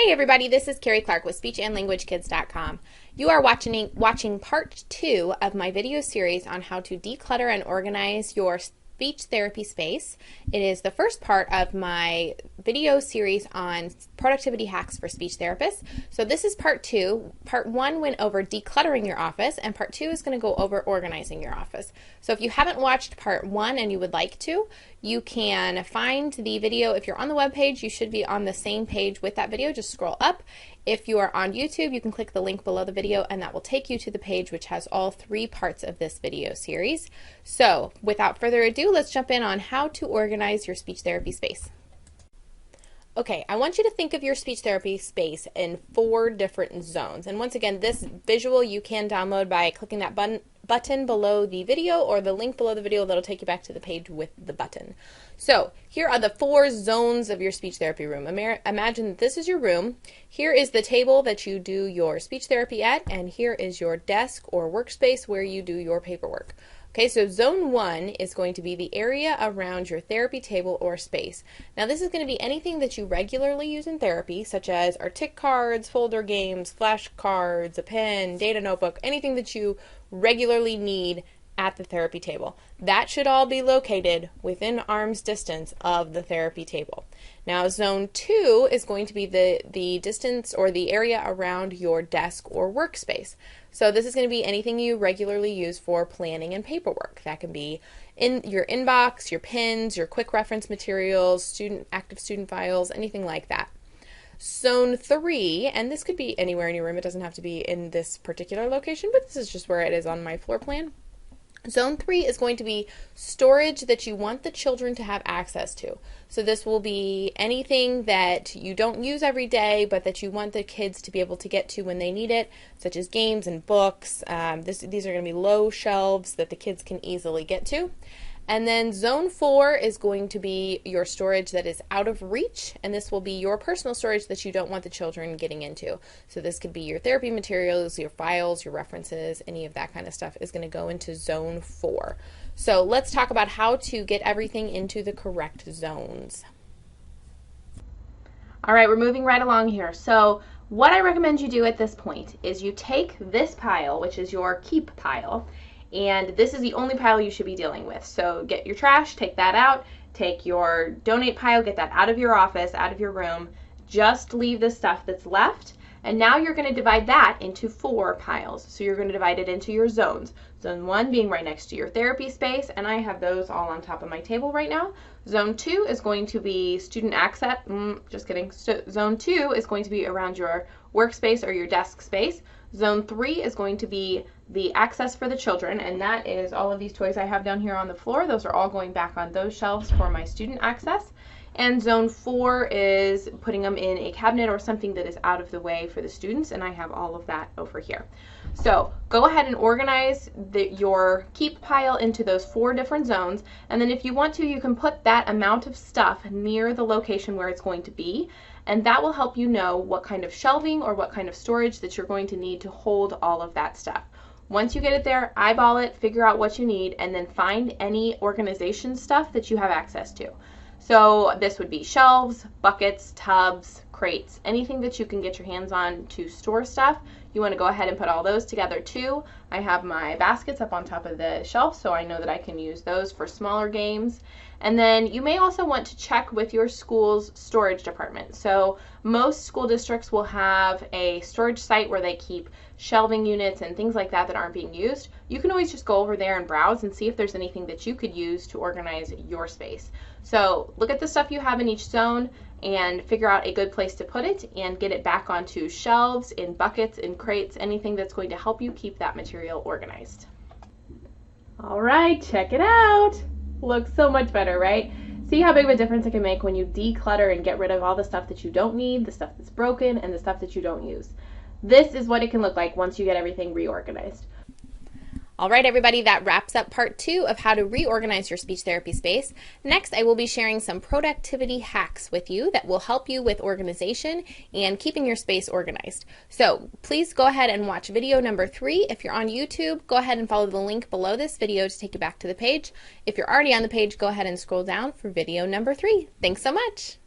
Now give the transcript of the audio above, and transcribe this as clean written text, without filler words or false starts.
Hey everybody, this is Carrie Clark with SpeechAndLanguageKids.com. You are watching part 2 of my video series on how to declutter and organize your speech therapy space. It is the first part of my video series on productivity hacks for speech therapists. So this is part 2. Part 1 went over decluttering your office, and part 2 is going to go over organizing your office. So if you haven't watched part 1 and you would like to, you can find the video. If you're on the web page, you should be on the same page with that video. Just scroll up. If you are on YouTube, you can click the link below the video and that will take you to the page which has all 3 parts of this video series. So without further ado, let's jump in on how to organize your speech therapy space. Okay, I want you to think of your speech therapy space in 4 different zones. And once again, this visual you can download by clicking that button below the video or the link below the video that'll take you back to the page with the button. So here are the 4 zones of your speech therapy room. Imagine that this is your room. Here is the table that you do your speech therapy at, and here is your desk or workspace where you do your paperwork. Okay, so zone 1 is going to be the area around your therapy table or space. Now this is going to be anything that you regularly use in therapy, such as our tick cards, folder games, flashcards, a pen, data notebook, anything that you regularly need at the therapy table. That should all be located within arm's distance of the therapy table. Now zone 2 is going to be the distance or the area around your desk or workspace. So this is going to be anything you regularly use for planning and paperwork. That can be in your inbox, your pins, your quick reference materials, active student files, anything like that. Zone 3, and this could be anywhere in your room, it doesn't have to be in this particular location, but this is just where it is on my floor plan. Zone 3 is going to be storage that you want the children to have access to. So this will be anything that you don't use every day, but that you want the kids to be able to get to when they need it, such as games and books. These are going to be low shelves that the kids can easily get to. And then zone 4 is going to be your storage that is out of reach, and this will be your personal storage that you don't want the children getting into. So this could be your therapy materials, your files, your references, any of that kind of stuff is going to go into zone 4. So let's talk about how to get everything into the correct zones. All right, we're moving right along here. So what I recommend you do at this point is you take this pile, which is your keep pile, and this is the only pile you should be dealing with. So get your trash, take that out, take your donate pile, get that out of your office, out of your room, just leave the stuff that's left. And now you're going to divide that into 4 piles. So you're going to divide it into your zones. Zone 1 being right next to your therapy space, and I have those all on top of my table right now. Zone 2 is going to be student access, just kidding. So zone 2 is going to be around your workspace or your desk space. Zone 3 is going to be the access for the children, and that is all of these toys I have down here on the floor. Those are all going back on those shelves for my student access. And zone 4 is putting them in a cabinet or something that is out of the way for the students, and I have all of that over here. So go ahead and organize your keep pile into those 4 different zones, and then if you want to, you can put that amount of stuff near the location where it's going to be, and that will help you know what kind of shelving or what kind of storage that you're going to need to hold all of that stuff. Once you get it there, eyeball it, figure out what you need, and then find any organization stuff that you have access to. So this would be shelves, buckets, tubs, crates, anything that you can get your hands on to store stuff. You want to go ahead and put all those together too. I have my baskets up on top of the shelf, so I know that I can use those for smaller games. And then you may also want to check with your school's storage department. So most school districts will have a storage site where they keep shelving units and things like that that aren't being used. You can always just go over there and browse and see if there's anything that you could use to organize your space. So look at the stuff you have in each zone and figure out a good place to put it and get it back onto shelves, in buckets, in crates, anything that's going to help you keep that material organized. All right, check it out. Looks so much better, right? See how big of a difference it can make when you declutter and get rid of all the stuff that you don't need, the stuff that's broken, and the stuff that you don't use. This is what it can look like once you get everything reorganized. All right, everybody, that wraps up part 2 of how to reorganize your speech therapy space. Next, I will be sharing some productivity hacks with you that will help you with organization and keeping your space organized. So please go ahead and watch video number 3. If you're on YouTube, go ahead and follow the link below this video to take you back to the page. If you're already on the page, go ahead and scroll down for video number 3. Thanks so much.